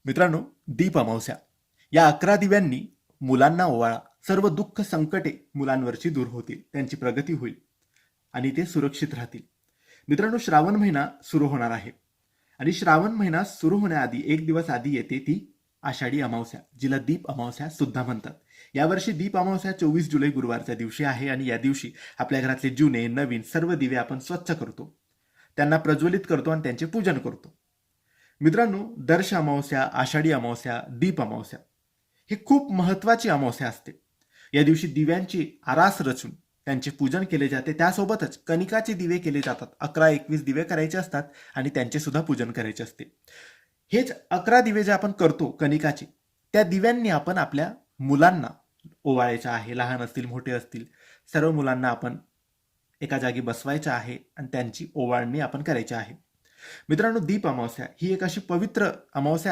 मित्रांनो, दीप अमावस्या या 11 दिव्यांनी मुलांना ओवाळा. सर्व दुःख संकटे मुलांवरची दूर होतील, त्यांची प्रगती होईल आणि ते सुरक्षित राहतील. मित्रांनो, श्रावण महिना सुरू होणार आहे आणि श्रावण महिना सुरू होण्याआधी एक दिवस आधी येते ती आषाढी अमावस्या, जिला दीप अमावस्या सुद्धा म्हणतात. यावर्षी दीप अमावस्या 24 जुलै गुरुवारच्या दिवशी आहे आणि या दिवशी आपल्या घरातले जुने नवीन सर्व दिवे आपण स्वच्छ करतो, त्यांना प्रज्वलित करतो आणि त्यांचे पूजन करतो. मित्रांनो, दर्श अमावस्या, आषाढी अमावस्या, दीप अमावस्या ही खूप महत्वाची अमावस्या असते. या दिवशी दिव्यांची आरास रचून त्यांचे पूजन केले जाते. त्यासोबतच कणिकाचे दिवे केले जातात. 11-21 दिवे करायचे असतात आणि त्यांचे सुद्धा पूजन करायचे असते. हेच 11 दिवे जे आपण करतो कणिकाचे, त्या दिव्यांनी आपण आपल्या मुलांना ओवाळायचं आहे. लहान असतील मोठे असतील सर्व मुलांना आपण एका जागी बसवायचं आहे आणि त्यांची ओवाळणी आपण करायची आहे. मित्रांनो, दीप अमावस्या ही एक अशी पवित्र अमावस्या